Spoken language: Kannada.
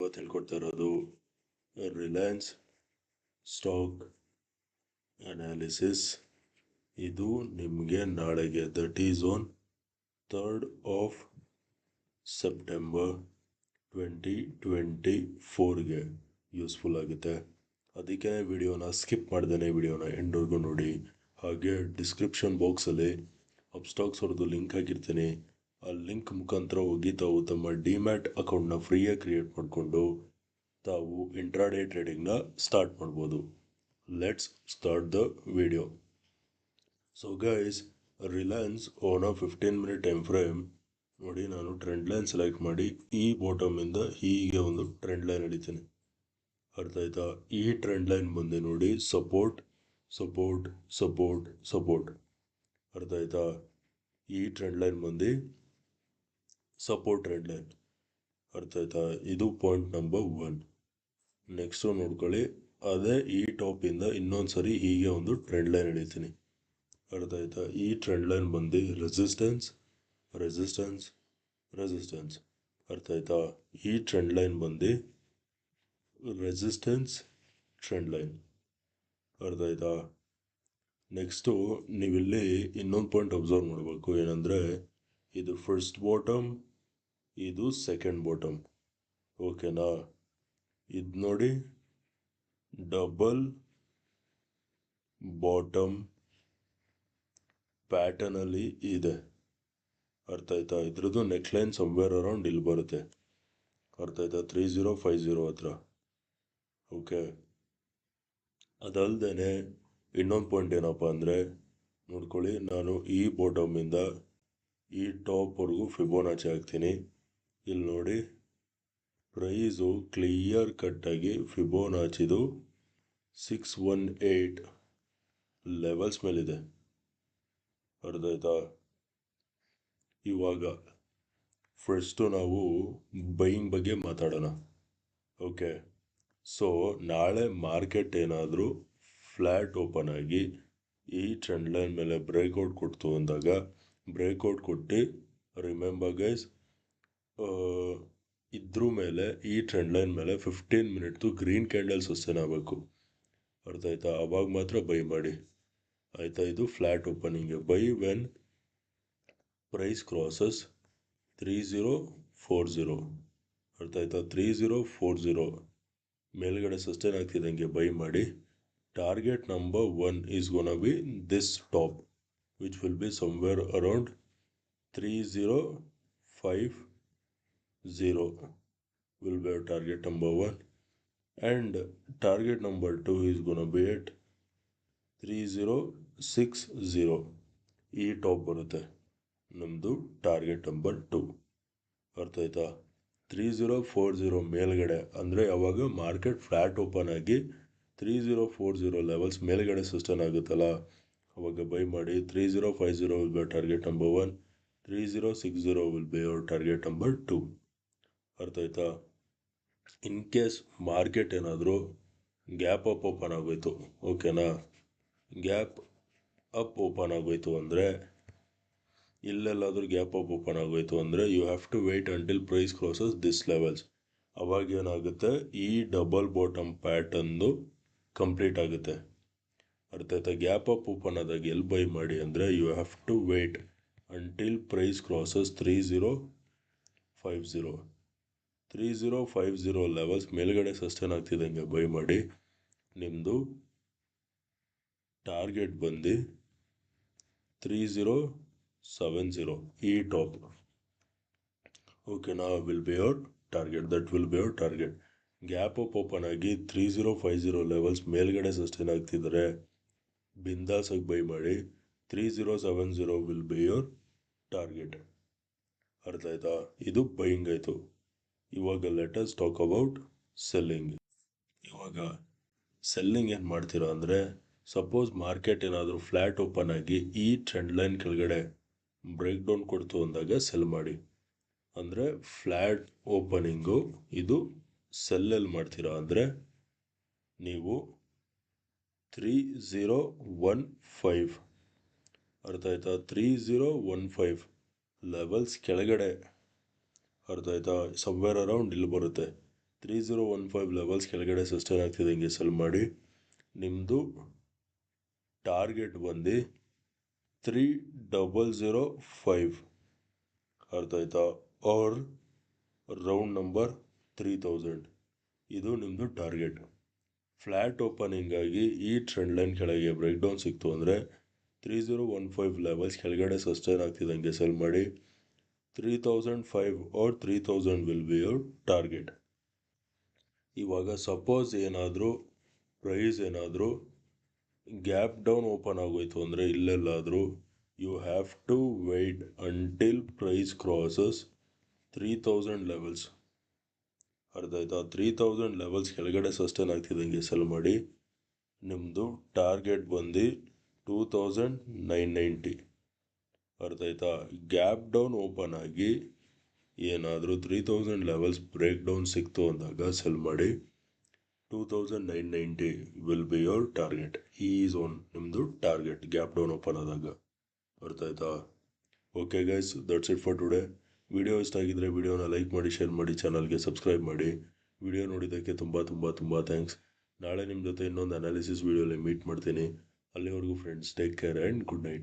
ಇವತ್ತು ಹೇಳ್ಕೊಡ್ತಾ ಇರೋದು ರಿಲಯನ್ಸ್ ಸ್ಟಾಕ್ ಅನಾಲಿಸಿಸ್. ಇದು ನಿಮಗೆ ನಾಳೆಗೆ that is on 3rd of September 2024ಗೆ ಯೂಸ್ಫುಲ್ ಆಗುತ್ತೆ. ಅದಕ್ಕೆ ವಿಡಿಯೋನ ಸ್ಕಿಪ್ ಮಾಡ್ದೇನೆ ವಿಡಿಯೋನ ಎಂಡ್ವರೆಗೂ ನೋಡಿ. ಹಾಗೆ ಡಿಸ್ಕ್ರಿಪ್ಷನ್ ಬಾಕ್ಸಲ್ಲಿ ಅಪ್ಸ್ಟಾಕ್ಸ್ ಅವ್ರದ್ದು ಲಿಂಕ್ ಹಾಕಿರ್ತೀನಿ. ಆ ಲಿಂಕ್ ಮುಖಾಂತರ ಹೋಗಿ ತಾವು ತಮ್ಮ ಡಿಮ್ಯಾಟ್ ಅಕೌಂಟ್ನ ಫ್ರೀಯಾಗಿ ಕ್ರಿಯೇಟ್ ಮಾಡಿಕೊಂಡು ತಾವು ಇಂಟ್ರಾಡೇ ಟ್ರೇಡಿಂಗ್ನ ಸ್ಟಾರ್ಟ್ ಮಾಡ್ಬೋದು. Let's start the video. So guys, Reliance on a 15-minute time frame ನೋಡಿ, ನಾನು ಟ್ರೆಂಡ್ ಲೈನ್ ಸೆಲೆಕ್ಟ್ ಮಾಡಿ ಈ ಬಾಟಮಿಂದ ಹೀಗೆ ಒಂದು ಟ್ರೆಂಡ್ ಲೈನ್ ಹಿಡಿತೀನಿ. ಅರ್ಥ ಆಯ್ತಾ? ಈ ಟ್ರೆಂಡ್ ಲೈನ್ ಬಂದು ನೋಡಿ ಸಪೋರ್ಟ್ ಸಪೋರ್ಟ್ ಸಪೋರ್ಟ್ ಸಪೋರ್ಟ್. ಅರ್ಥ ಆಯ್ತಾ? ಈ ಟ್ರೆಂಡ್ ಲೈನ್ ಬಂದು ಸಪೋರ್ಟ್ ಟ್ರೆಂಡ್ ಲೈನ್. ಅರ್ಥ ಆಯ್ತಾ? ಇದು ಪಾಯಿಂಟ್ ನಂಬರ್ 1. ನೆಕ್ಸ್ಟು ನೋಡ್ಕೊಳ್ಳಿ, ಅದೇ ಈ ಟಾಪಿಂದ ಇನ್ನೊಂದ್ಸರಿ ಹೀಗೆ ಒಂದು ಟ್ರೆಂಡ್ ಲೈನ್ ಹಿಡಿತೀನಿ. ಅರ್ಥ ಆಯ್ತಾ? ಈ ಟ್ರೆಂಡ್ ಲೈನ್ ಬಂದು ರೆಸಿಸ್ಟೆನ್ಸ್ ರೆಸಿಸ್ಟೆನ್ಸ್ ರೆಸಿಸ್ಟೆನ್ಸ್. ಅರ್ಥ ಆಯ್ತಾ? ಈ ಟ್ರೆಂಡ್ ಲೈನ್ ಬಂದು ರೆಸಿಸ್ಟೆನ್ಸ್ ಟ್ರೆಂಡ್ ಲೈನ್. ಅರ್ಥ ಆಯ್ತಾ? ನೆಕ್ಸ್ಟು ನೀವಿಲ್ಲಿ ಇನ್ನೊಂದು ಪಾಯಿಂಟ್ ಅಬ್ಸರ್ವ್ ಮಾಡಬೇಕು. ಏನಂದರೆ, ಇದು ಫಸ್ಟ್ ಬಾಟಮ್, ಇದು ಸೆಕೆಂಡ್ ಬಾಟಮ್. ಓಕೆನಾ? ಇದು ನೋಡಿ ಡಬಲ್ ಬಾಟಮ್ ಪ್ಯಾಟರ್ನಲ್ಲಿ ಇದೆ. ಅರ್ಥ ಆಯ್ತಾ? ಇದ್ರದ್ದು ನೆಕ್ಲೈನ್ ಸಮ್ವೇರ್ ಅರೌಂಡ್ ಇಲ್ಲಿ ಬರುತ್ತೆ. ಅರ್ಥ ಆಯ್ತಾ? 3050 ಹತ್ರ. ಓಕೆ, ಅದಲ್ದೇ ಇನ್ನೊಂದು ಪಾಯಿಂಟ್ ಏನಪ್ಪ ಅಂದರೆ, ನೋಡ್ಕೊಳ್ಳಿ, ನಾನು ಈ ಬಾಟಮಿಂದ ಈ ಟಾಪ್ವರೆಗೂ ಫಿಬೋನಾಚಿ ಹಾಕ್ತೀನಿ. ಇಲ್ಲಿ ನೋಡಿ, ಪ್ರೈಸು ಕ್ಲಿಯರ್ ಕಟ್ಟಾಗಿ ಫಿಬೋನಾಚಿದು 618 ಲೆವೆಲ್ಸ್ ಮೇಲಿದೆ. ಅರ್ಥ ಆಯ್ತಾ? ಇವಾಗ ಫಸ್ಟು ನಾವು ಬೈಯಿಂಗ್ ಬಗ್ಗೆ ಮಾತಾಡೋಣ. ಓಕೆ, ಸೊ ನಾಳೆ ಮಾರ್ಕೆಟ್ ಏನಾದರೂ ಫ್ಲ್ಯಾಟ್ ಓಪನ್ ಆಗಿ ಈ ಟ್ರೆಂಡ್ ಲೈನ್ ಮೇಲೆ ಬ್ರೇಕ್ಔಟ್ ಕೊಡ್ತು ಅಂದಾಗ, ಬ್ರೇಕ್ಔಟ್ ಕೊಟ್ಟು ರಿಮೆಂಬರ್ ಗೈಸ್, ಇದ್ರ ಮೇಲೆ ಈ ಟ್ರೆಂಡ್ ಲೈನ್ ಮೇಲೆ 15 ಮಿನಿಟ್ದು ಗ್ರೀನ್ ಕ್ಯಾಂಡಲ್ ಸಸ್ಟೈನ್ ಆಗಬೇಕು. ಅರ್ಥ ಆಯ್ತಾ? ಅವಾಗ ಮಾತ್ರ ಬೈ ಮಾಡಿ. ಆಯಿತಾ? ಇದು ಫ್ಲ್ಯಾಟ್ ಓಪನಿಂಗ್ಗೆ ಬೈ ವೆನ್ ಪ್ರೈಸ್ ಕ್ರಾಸಸ್ 3040. ಅರ್ಥ ಆಯ್ತಾ? 3040 ಮೇಲ್ಗಡೆ ಸಸ್ಟೈನ್ ಆಗ್ತಿದ್ದಂಗೆ ಬೈ ಮಾಡಿ. Target number 1 is gonna be this top, which will be somewhere around 3050 will be our target number 1, and target number 2 is gonna be at 3060. ಈ ಟಾಪ್ ಬರುತ್ತೆ ನಮ್ಮದು ಟಾರ್ಗೆಟ್ ನಂಬರ್ 2. ಅರ್ಥ ಆಯ್ತಾ? 3040 ಮೇಲ್ಗಡೆ ಅಂದರೆ ಯಾವಾಗ ಮಾರ್ಕೆಟ್ ಫ್ಲ್ಯಾಟ್ ಓಪನ್ ಆಗಿ 3040 ಲೆವೆಲ್ಸ್ ಮೇಲ್ಗಡೆ ಸಸ್ಟೈನ್ ಆಗುತ್ತಲ್ಲ, ಅವಾಗ ಬೈ ಮಾಡಿ. 3050 will be target number 1, 3060 will be our target number 2. ಅರ್ಥ ಆಯ್ತಾ? ಇನ್ ಕೇಸ್ ಮಾರ್ಕೆಟ್ ಏನಾದರೂ ಗ್ಯಾಪ್ ಅಪ್ ಓಪನ್ ಆಗೋಯ್ತು, ಓಕೆನಾ, ಗ್ಯಾಪ್ ಅಪ್ ಓಪನ್ ಆಗೋಯ್ತು ಅಂದರೆ, ಇಲ್ಲೆಲ್ಲಾದರೂ ಗ್ಯಾಪ್ ಅಪ್ ಓಪನ್ ಆಗೋಯ್ತು ಅಂದರೆ, you have to wait until price crosses this levels. ಅವಾಗ ಏನಾಗುತ್ತೆ, ಈ ಡಬಲ್ ಬಾಟಮ್ ಪ್ಯಾಟರ್ನ್ದು ಕಂಪ್ಲೀಟ್ ಆಗುತ್ತೆ. ಅರ್ಥ ಆಯ್ತಾ? ಗ್ಯಾಪ್ ಅಪ್ ಓಪನ್ ಆದಾಗ ಎಲ್ಲಿ ಬೈ ಮಾಡಿ ಅಂದರೆ, you have to wait until price crosses 3050. 3050 levels ಮೇಲ್ಗಡೆ ಸಸ್ಟೈನ್ ಆಗ್ತಿದ್ದಂಗೆ ಬೈ ಮಾಡಿ. ನಿಮ್ಮದು ಟಾರ್ಗೆಟ್ ಬಂದು 3070 ಈ ಟಾಪ್. ಓಕೆನಾ? Will be your target, that will be your target. Gap up open ಆಗಿ 3050 ಲೆವೆಲ್ಸ್ ಮೇಲ್ಗಡೆ ಸಸ್ಟೈನ್ ಆಗ್ತಿದ್ದಾರೆ, ಬಿಂದಾಸಾಗಿ ಬೈ ಮಾಡಿ. 3070 ವಿಲ್ ಬಿ ಯೋರ್ ಟಾರ್ಗೆಟ್. ಅರ್ಥ ಆಯ್ತಾ? ಇದು ಬೈಯಿಂಗ್ ಆಯಿತು. ಇವಾಗ let us talk about selling. ಇವಾಗ ಸೆಲ್ಲಿಂಗ್ ಏನು ಮಾಡ್ತೀರಾ ಅಂದರೆ, ಸಪೋಸ್ ಮಾರ್ಕೆಟ್ ಏನಾದರೂ ಫ್ಲ್ಯಾಟ್ ಓಪನ್ ಆಗಿ ಈ ಟ್ರೆಂಡ್ ಲೈನ್ ಕೆಳಗಡೆ ಬ್ರೇಕ್ ಡೌನ್ ಕೊಡ್ತು ಅಂದಾಗ ಸೆಲ್ ಮಾಡಿ. ಅಂದರೆ ಫ್ಲ್ಯಾಟ್ ಓಪನಿಂಗು ಇದು ಸೆಲ್ಲಲ್ಲಿ ಮಾಡ್ತೀರಾ ಅಂದರೆ, ನೀವು 3015, ಅರ್ಥ ಆಯ್ತಾ? 3015 ಲೆವೆಲ್ಸ್ ಕೆಳಗಡೆ, ಅರ್ಥ ಆಯ್ತಾ, ಸಮ್ವೇರ್ ಅರೌಂಡ್ ಇಲ್ಲಿ ಬರುತ್ತೆ. 3015 ಲೆವೆಲ್ಸ್ ಕೆಳಗಡೆ ಸಸ್ಟೈನ್ ಆಗ್ತಿದೆ ಹಿಂಗೆ ಸೆಲ್ ಮಾಡಿ ನಿಮ್ಮದು ಟಾರ್ಗೆಟ್ ಬಂದು 3005 ಅರ್ಥ ಆಯ್ತಾ ಆರ್ ರೌಂಡ್ ನಂಬರ್ 3000 ಇದು ನಿಮ್ಮದು ಟಾರ್ಗೆಟ್. ಫ್ಲ್ಯಾಟ್ ಓಪನಿಂಗ್ ಆಗಿ ಈ ಟ್ರೆಂಡ್ ಲೈನ್ ಕೆಳಗೆ ಬ್ರೇಕ್ ಡೌನ್ ಸಿಕ್ತು ಅಂದರೆ 3015 ಲೆವೆಲ್ಸ್ ಕೆಳಗಡೆ ಸಸ್ಟೈನ್ ಆಗ್ತಿದ್ದಂಗೆ ಸೆಲ್ ಮಾಡಿ 3005 or 3000 will be your target. ಇವಾಗ ಸಪೋಸ್ ಏನಾದರೂ ಪ್ರೈಸ್ ಏನಾದರೂ ಗ್ಯಾಪ್ ಡೌನ್ ಓಪನ್ ಆಗೋಯ್ತು ಅಂದರೆ ಇಲ್ಲೆಲ್ಲಾದರೂ you have to wait until price crosses 3000 levels. ಅರ್ಥ ಆಯ್ತಾ? 3000 ಲೆವೆಲ್ಸ್ ಕೆಳಗಡೆ ಸಸ್ಟೈನ್ ಆಗ್ತಿದ್ದಂಗೆ ಸೆಲ್ ಮಾಡಿ ನಿಮ್ಮದು ಟಾರ್ಗೆಟ್ ಬಂದು 2990. ಅರ್ಥ ಆಯ್ತಾ? ಗ್ಯಾಪ್ ಡೌನ್ ಓಪನ್ ಆಗಿ ಏನಾದರೂ 3000 ಲೆವೆಲ್ಸ್ ಬ್ರೇಕ್ ಡೌನ್ ಸಿಕ್ತು ಅಂದಾಗ ಸೆಲ್ ಮಾಡಿ 2990 ವಿಲ್ ಬಿ ಯೋರ್ ಟಾರ್ಗೆಟ್. ಈ ಝೋನ್ ನಿಮ್ಮದು ಟಾರ್ಗೆಟ್ ಗ್ಯಾಪ್ ಡೌನ್ ಓಪನ್ ಆದಾಗ. ಅರ್ಥ ಆಯ್ತಾ? Okay guys, that's it for today. Video ಇಷ್ಟ ಆಗಿದ್ದರೆ ವಿಡಿಯೋನ ಲೈಕ್ ಮಾಡಿ, ಶೇರ್ ಮಾಡಿ, ಚಾನಲ್ಗೆ ಸಬ್ಸ್ಕ್ರೈಬ್ ಮಾಡಿ. ವಿಡಿಯೋ ನೋಡಿದ್ದಕ್ಕೆ ತುಂಬ ತುಂಬ ತುಂಬ ಥ್ಯಾಂಕ್ಸ್. ನಾಳೆ ನಿಮ್ಮ ಜೊತೆ ಇನ್ನೊಂದು ಅನಾಲಿಸಿಸ್ ವಿಡಿಯೋಲಿ ಮೀಟ್ ಮಾಡ್ತೀನಿ. ಅಲ್ಲಿವರೆಗೂ friends, take care and good night.